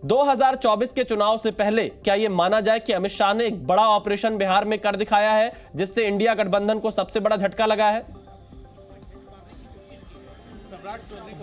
2024 के चुनाव से पहले क्या यह माना जाए कि अमित शाह ने एक बड़ा ऑपरेशन बिहार में कर दिखाया है, जिससे इंडिया गठबंधन को सबसे बड़ा झटका लगा है?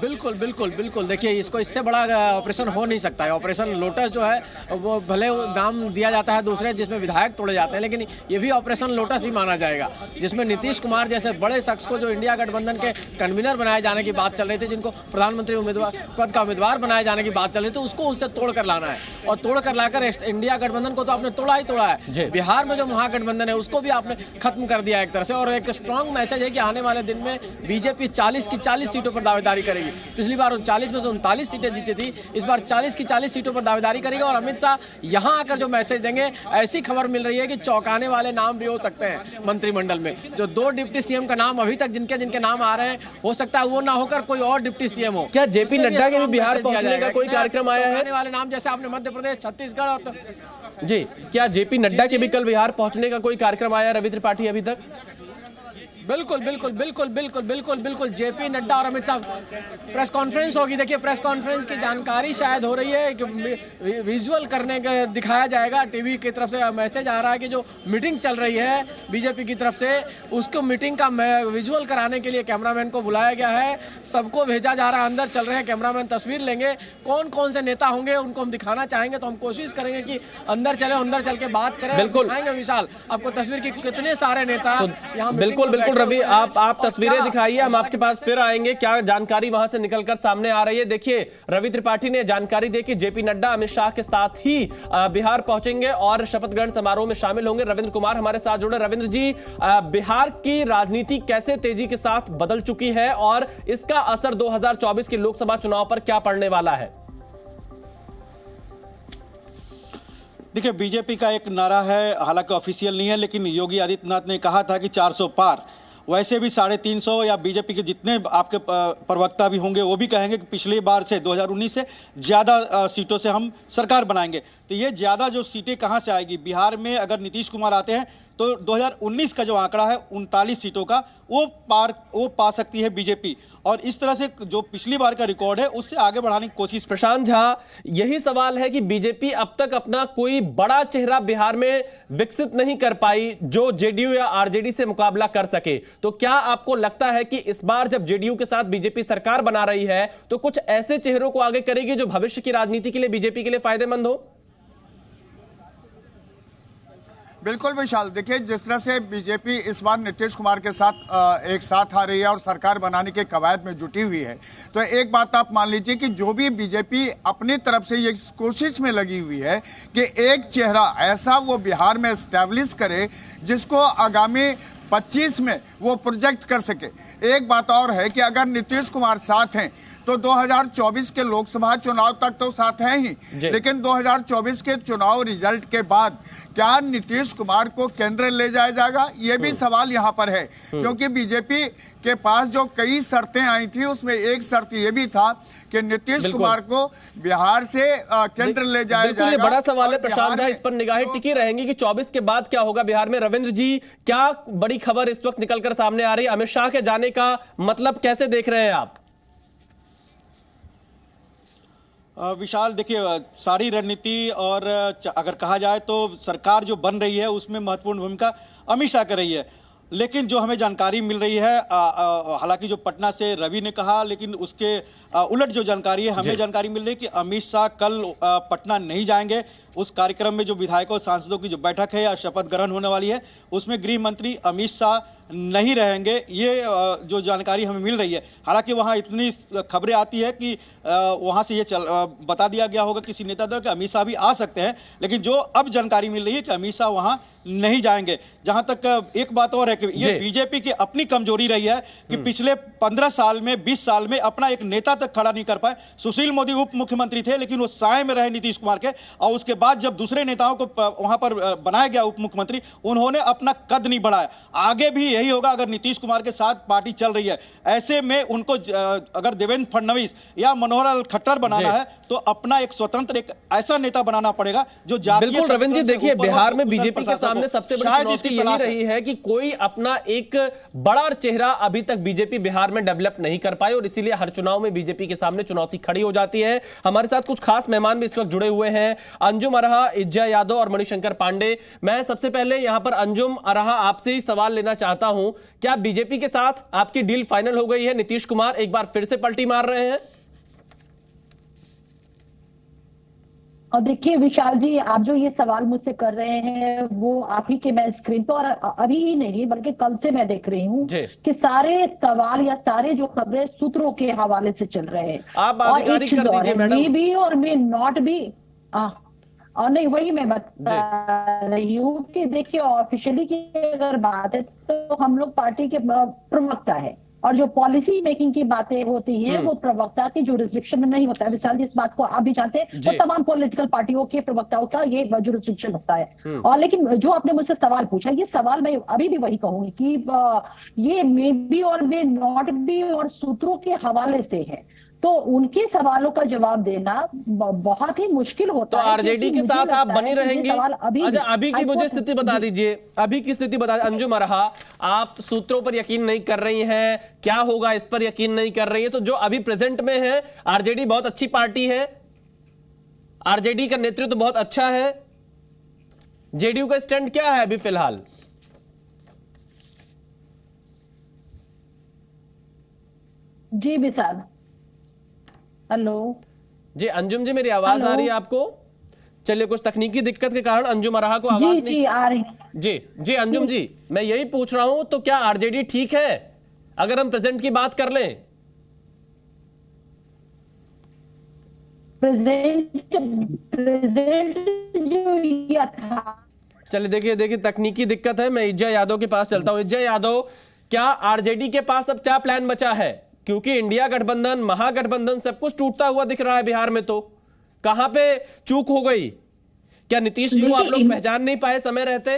बिल्कुल बिल्कुल बिल्कुल। देखिए, इसको इससे बड़ा ऑपरेशन हो नहीं सकता है। ऑपरेशन लोटस जो है वो भले नाम दिया जाता है दूसरे जिसमें विधायक तोड़े जाते हैं, लेकिन ये भी ऑपरेशन लोटस ही माना जाएगा, जिसमें नीतीश कुमार जैसे बड़े शख्स को जो इंडिया गठबंधन के कन्वीनर बनाए जाने की बात चल रही थी, जिनको प्रधानमंत्री उम्मीदवार पद का उम्मीदवार बनाए जाने की बात चल रही थी, उसको उससे तोड़ कर लाना है। और तोड़ कर लाकर इंडिया गठबंधन को तो आपने तोड़ा ही तोड़ा है। बिहार में जो महागठबंधन है उसको भी आपने खत्म कर दिया एक तरह से। और एक स्ट्रॉन्ग मैसेज है कि आने वाले दिन में बीजेपी 40 की 40 सीटों पर दावेदारी करेगी। पिछली बार 39 में तो 39 सीटें जीती थी, इस बार 40 की 40 सीटों पर दावेदारी करेगा। और अमित शाह यहां आकर जो मैसेज देंगे, ऐसी खबर मिल रही है कि चौंकाने वाले नाम भी हो सकते हैं मंत्रिमंडल में। जो 2 डिप्टी सीएम का नाम अभी तक जिनके नाम आ रहे हैं, हो सकता है वो ना होकर कोई और डिप्टी सीएम हो। क्या जेपी नड्डा के भी बिहार पहुंचने का कोई कार्यक्रम आया है? वाले नाम जैसे आपने मध्य प्रदेश, छत्तीसगढ़ और जी, क्या जेपी नड्डा के भी कल बिहार पहुंचने का कोई कार्यक्रम आया रवि त्रिपाठी अभी तक? बिल्कुल बिल्कुल बिल्कुल बिल्कुल बिल्कुल बिल्कुल। जेपी नड्डा और अमित शाह प्रेस कॉन्फ्रेंस होगी। देखिए, प्रेस कॉन्फ्रेंस की जानकारी शायद हो रही है कि विजुअल करने का दिखाया जाएगा। टीवी की तरफ से मैसेज आ रहा है कि जो मीटिंग चल रही है बीजेपी की तरफ से, उसको मीटिंग का विजुअल कराने के लिए कैमरामैन को बुलाया गया है। सबको भेजा जा रहा है, अंदर चल रहे हैं कैमरामैन, तस्वीर लेंगे। कौन कौन से नेता होंगे उनको हम दिखाना चाहेंगे, तो हम कोशिश करेंगे कि अंदर चले, अंदर चल के बात करें। दिखाएंगे विशाल आपको तस्वीर की, कितने सारे नेता यहाँ। बिल्कुल बिल्कुल रवि, आप तस्वीरें दिखाइए, हम आपके पास फिर आएंगे। क्या जानकारी वहां से निकलकर सामने आ रही है? देखिए, रवि त्रिपाठी ने जानकारी दी कि जेपी नड्डा अमित शाह के साथ ही बिहार पहुंचेंगे और शपथ ग्रहण समारोह में शामिल होंगे। रविंद्र कुमार हमारे साथ जुड़े। रविंद्र जी, बिहार की राजनीति कैसे तेजी के साथ बदल चुकी है और इसका असर 2024 के लोकसभा चुनाव पर क्या पड़ने वाला है? देखिए, बीजेपी का एक नारा है, हालांकि ऑफिशियल नहीं है, लेकिन योगी आदित्यनाथ ने कहा था कि 400 पार। वैसे भी 350 या बीजेपी के जितने आपके प्रवक्ता भी होंगे वो भी कहेंगे कि पिछली बार से 2019 से ज़्यादा सीटों से हम सरकार बनाएंगे। तो ये ज़्यादा जो सीटें कहाँ से आएगी? बिहार में अगर नीतीश कुमार आते हैं तो 2019 का जो आंकड़ा है 39 सीटों का, वो पा सकती है बीजेपी। और इस तरह से जो पिछली बार का रिकॉर्ड है उससे आगे बढ़ाने की कोशिश। प्रशांत झा, यही सवाल है कि बीजेपी अब तक अपना कोई बड़ा चेहरा बिहार में विकसित नहीं कर पाई जो जेडीयू या आरजेडी से मुकाबला कर सके। तो क्या आपको लगता है कि इस बार जब जेडीयू के साथ बीजेपी सरकार बना रही है तो कुछ ऐसे चेहरों को आगे करेगी जो भविष्य की राजनीति के लिए बीजेपी के लिए फायदेमंद हो? बिल्कुल विशाल, देखिए जिस तरह से बीजेपी इस बार नीतीश कुमार के साथ एक साथ आ रही है और सरकार बनाने के कवायद में जुटी हुई है, तो एक बात आप मान लीजिए कि जो भी बीजेपी अपनी तरफ से ये कोशिश में लगी हुई है कि एक चेहरा ऐसा वो बिहार में एस्टैब्लिश करे जिसको आगामी 25 में वो प्रोजेक्ट कर सके। एक बात और है कि अगर नीतीश कुमार साथ हैं तो 2024 के लोकसभा चुनाव तक तो साथ हैं ही, लेकिन 2024 के चुनाव रिजल्ट के बाद क्या नीतीश कुमार को केंद्र ले जाया जाएगा, ये भी सवाल यहाँ पर है। क्योंकि बीजेपी के पास जो कई शर्तें आई थी उसमें एक शर्त ये भी था कि नीतीश कुमार को बिहार से केंद्र ले जाया जाएगा। ये बड़ा सवाल है प्रशांत, इस पर निगाहें टिकी रहेंगी कि 24 के बाद क्या होगा बिहार में। रविंद्र जी, क्या बड़ी खबर इस वक्त निकलकर सामने आ रही है? अमित शाह के जाने का मतलब कैसे देख रहे हैं आप? विशाल, देखिए, सारी रणनीति और अगर कहा जाए तो सरकार जो बन रही है उसमें महत्वपूर्ण भूमिका अमित शाह कर रही है। लेकिन जो हमें जानकारी मिल रही है, हालांकि जो पटना से रवि ने कहा, लेकिन उसके उलट जो जानकारी है हमें जानकारी मिल रही है कि अमित शाह कल पटना नहीं जाएंगे। उस कार्यक्रम में जो विधायकों और सांसदों की जो बैठक है या शपथ ग्रहण होने वाली है उसमें गृह मंत्री अमित शाह नहीं रहेंगे, ये जो जानकारी हमें मिल रही है। हालांकि वहाँ इतनी खबरें आती है कि वहाँ से ये बता दिया गया होगा किसी नेता द्वारा कि अमित शाह भी आ सकते हैं, लेकिन जो अब जानकारी मिल रही है कि अमित शाह वहाँ नहीं जाएंगे। जहाँ तक एक बात और है कि ये बीजेपी की अपनी कमजोरी रही है कि पिछले 15 साल में 20 साल में अपना एक नेता तक खड़ा नहीं कर पाए। सुशील मोदी उप मुख्यमंत्री थे लेकिन वो साए में रहे नीतीश कुमार के, और उसके बाद जब दूसरे नेताओं को वहां पर बनाया गया उप मुख्यमंत्री, उन्होंने अपना कद नहीं बढ़ाया। आगे भी यही होगा अगर नीतीश कुमार के साथ पार्टी चल रही है। ऐसे में उनको अगर देवेंद्र फडणवीस या मनोहर लाल खट्टर बनाना है तो अपना एक स्वतंत्र एक ऐसा नेता बनाना पड़ेगा जो बिल्कुल। रविंद्र जी, देखिए बिहार में बीजेपी के सामने सबसे बड़ी चुनौती यही रही है कि कोई अपना एक बड़ा चेहरा अभी तक बीजेपी बिहार बिहार में डेवलप नहीं कर पाए और इसीलिए हर चुनाव में बीजेपी के सामने चुनौती खड़ी हो जाती है। हमारे साथ कुछ खास मेहमान भी इस वक्त जुड़े हुए हैं, अंजुम अरहा, इज्जा यादव और मणिशंकर पांडे। मैं सबसे पहले यहां पर अंजुम अरहा आपसे ही सवाल लेना चाहता हूं, क्या बीजेपी के साथ आपकी डील फाइनल हो गई है? नीतीश कुमार एक बार फिर से पलटी मार रहे हैं? और देखिए विशाल जी, आप जो ये सवाल मुझसे कर रहे हैं वो आप ही के मैं स्क्रीन पर, और अभी ही नहीं बल्कि कल से मैं देख रही हूँ कि सारे सवाल या सारे जो खबरें सूत्रों के हवाले से चल रहे हैं। आप और आधिकारिक एक चीज कर और दीजिए है, मैडम। मे भी और मे नॉट भी, और नहीं वही मैं बता रही हूँ कि देखिए ऑफिशियली की अगर बात है तो हम लोग पार्टी के प्रवक्ता है, और जो पॉलिसी मेकिंग की बातें होती हैं वो प्रवक्ता की जुरिस्डिक्शन में नहीं होता है। विशाल जी इस बात को आप भी जानते हैं, और तमाम पॉलिटिकल पार्टियों के प्रवक्ताओं का ये जुरिस्डिक्शन होता है। और लेकिन जो आपने मुझसे सवाल पूछा, ये सवाल मैं अभी भी वही कहूंगी कि ये मे बी और मे नॉट बी और सूत्रों के हवाले से है, तो उनके सवालों का जवाब देना बहुत ही मुश्किल होता तो है। आरजेडी के साथ आप बनी रहेंगी? अच्छा, अभी की मुझे स्थिति बता दीजिए, अभी की स्थिति बता। अंजुम अरहा, आप सूत्रों पर यकीन नहीं कर रही हैं, क्या होगा इस पर यकीन नहीं कर रही है, तो जो अभी प्रेजेंट में है, आरजेडी बहुत अच्छी पार्टी है, आरजेडी का नेतृत्व बहुत अच्छा है, जेडीयू का स्टैंड क्या है अभी फिलहाल? जी विशाल, हेलो जी अंजुम जी, मेरी आवाज आ रही है आपको? चलिए, कुछ तकनीकी दिक्कत के कारण अंजुम अरहा को आवाज नहीं। जी आ रही। जी अंजुम जी, मैं यही पूछ रहा हूं, तो क्या आरजेडी ठीक है अगर हम प्रेजेंट की बात कर लें? प्रेजेंट जो ये था। चलिए देखिए तकनीकी दिक्कत है, मैं इज्जा यादव के पास चलता हूं। इज्जा यादव, क्या आरजेडी के पास अब क्या प्लान बचा है? क्योंकि इंडिया गठबंधन, महागठबंधन सब कुछ टूटता हुआ दिख रहा है बिहार में, तो कहां पे चूक हो गई? क्या नीतीश जी को आप लोग पहचान नहीं पाए समय रहते?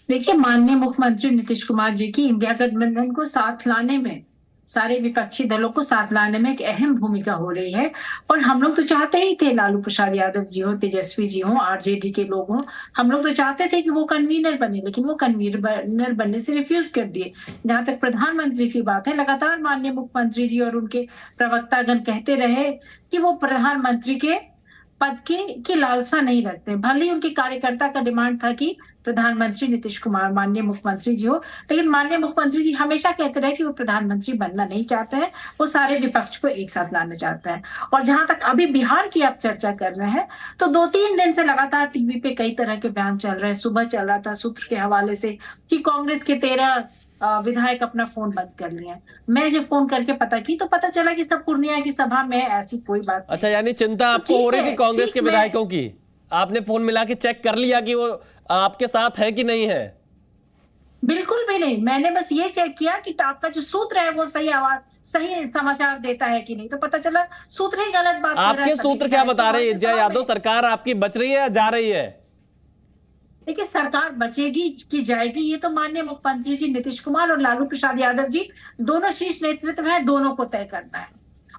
देखिए, माननीय मुख्यमंत्री नीतीश कुमार जी की इंडिया गठबंधन को साथ लाने में, सारे विपक्षी दलों को साथ लाने में एक अहम भूमिका हो रही है। और हम लोग तो चाहते ही थे लालू प्रसाद यादव जी हो, तेजस्वी जी हो, आरजेडी के लोग हों, हम लोग तो चाहते थे कि वो कन्वीनर बने, लेकिन वो कन्वीनर बनने से रिफ्यूज कर दिए। जहां तक प्रधानमंत्री की बात है, लगातार माननीय मुख्यमंत्री जी और उनके प्रवक्तागण कहते रहे कि वो प्रधानमंत्री के पद की लालसा नहीं रखते। भले ही उनके कार्यकर्ता का डिमांड था कि प्रधानमंत्री नीतीश कुमार माननीय मुख्यमंत्री जी हो, लेकिन माननीय मुख्यमंत्री जी हमेशा कहते रहे कि वो प्रधानमंत्री बनना नहीं चाहते हैं, वो सारे विपक्ष को एक साथ लाना चाहते हैं। और जहां तक अभी बिहार की आप चर्चा कर रहे हैं, तो 2-3 दिन से लगातार टीवी पे कई तरह के बयान चल रहे हैं। सुबह चल रहा था सूत्र के हवाले से कि कांग्रेस के 13 विधायक अपना फोन बंद कर लिए। मैं जब फोन करके पता की तो पता चला कि सब पूर्णिया की सभा में ऐसी कोई बात नहीं। अच्छा, यानी चिंता आपको हो रही थी कांग्रेस के विधायकों की? आपने फोन मिला के चेक कर लिया कि वो आपके साथ है कि नहीं है? बिल्कुल भी नहीं, मैंने बस ये चेक किया कि आपका जो सूत्र है वो सही समाचार देता है कि नहीं, तो पता चला सूत्र ही गलत बात कर रहा है। आपके सूत्र क्या बता रहे हैं इज्जा यादव? सरकार आपकी बच रही है या जा रही है? देखिए, सरकार बचेगी कि जाएगी, ये तो माननीय मुख्यमंत्री जी नीतीश कुमार और लालू प्रसाद यादव जी दोनों शीर्ष नेतृत्व है, दोनों को तय करना है।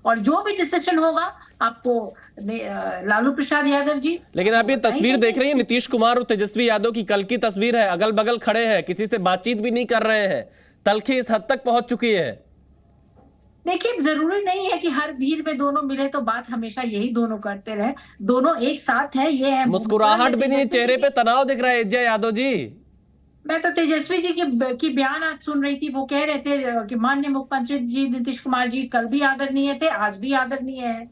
और जो भी डिसीजन होगा आपको लालू प्रसाद यादव जी। लेकिन आप ये तस्वीर देख रही हैं, नीतीश कुमार और तेजस्वी यादव की कल की तस्वीर है, अगल बगल खड़े हैं, किसी से बातचीत भी नहीं कर रहे हैं, तलखी इस हद तक पहुंच चुकी है। देखिए, जरूरी नहीं है कि हर भीड़ में दोनों मिले तो बात हमेशा यही दोनों करते रहे, दोनों एक साथ है, ये है। मुस्कुराहट भी नहीं, चेहरे पे तनाव दिख रहा है इज्जा यादव जी। मैं तो तेजस्वी जी की बयान आज सुन रही थी, वो कह रहे थे कि माननीय मुख्यमंत्री जी नीतीश कुमार जी कल भी आदरणीय थे, आज भी आदरणीय है,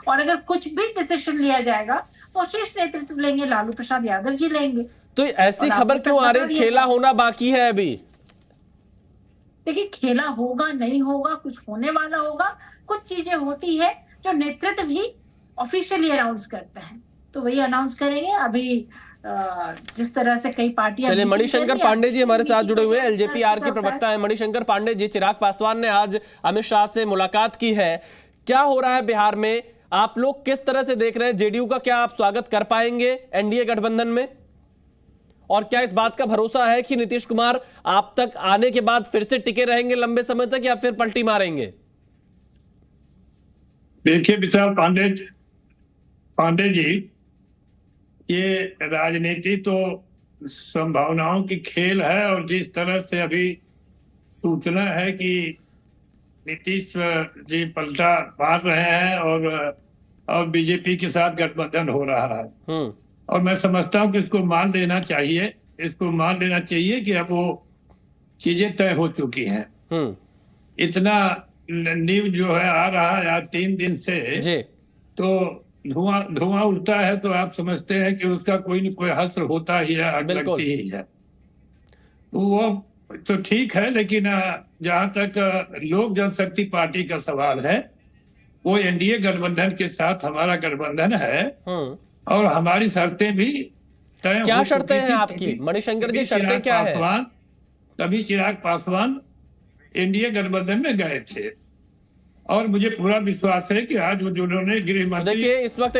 और अगर कुछ भी डिसीजन लिया जाएगा वो शीर्ष नेतृत्व लेंगे, लालू प्रसाद यादव जी लेंगे। तो ऐसी खबर क्यों आ रही? खेला होना बाकी है अभी। देखिए, खेला होगा नहीं होगा, कुछ होने वाला होगा। कुछ चीजें होती है जो नेतृत्व भी ऑफिशियली अनाउंस करते हैं, तो वही अनाउंस करेंगे। अभी जिस तरह से कई पार्टियां। चलिए, मणिशंकर पांडे जी हमारे साथ जुड़े हुए हैं, एलजेपीआर के प्रवक्ता हैं मणिशंकर पांडे जी। चिराग पासवान ने आज अमित शाह से मुलाकात की है, क्या हो रहा है बिहार में? आप लोग किस तरह से देख रहे हैं? जेडीयू का क्या आप स्वागत कर पाएंगे एनडीए गठबंधन में? और क्या इस बात का भरोसा है कि नीतीश कुमार आप तक आने के बाद फिर से टिके रहेंगे लंबे समय तक, या फिर पलटी मारेंगे? देखिए विशाल पांडे जी, ये राजनीति तो संभावनाओं की खेल है, और जिस तरह से अभी सूचना है कि नीतीश जी पलटा मार रहे हैं और बीजेपी के साथ गठबंधन हो रहा है। और मैं समझता हूं कि इसको मान लेना चाहिए, कि अब वो चीजें तय हो चुकी हैं। इतना न्यूज जो है आ रहा है आज 3 दिन से जी। तो धुआं उठता है तो आप समझते हैं कि उसका कोई न कोई हश्र होता ही है, आग लगती ही है। वो तो ठीक है, लेकिन जहां तक लोक जनशक्ति पार्टी का सवाल है, वो एनडीए गठबंधन के साथ हमारा गठबंधन है और हमारी शर्तें भी तय। क्या शर्तें हैं आपकी मणिशंकर जी? शर्तें क्या है? तभी चिराग पासवान एनडीए गठबंधन में गए थे और मुझे पूरा विश्वास है कि आज वो जिन्होंने गृह मंत्री देखिए इस वक्त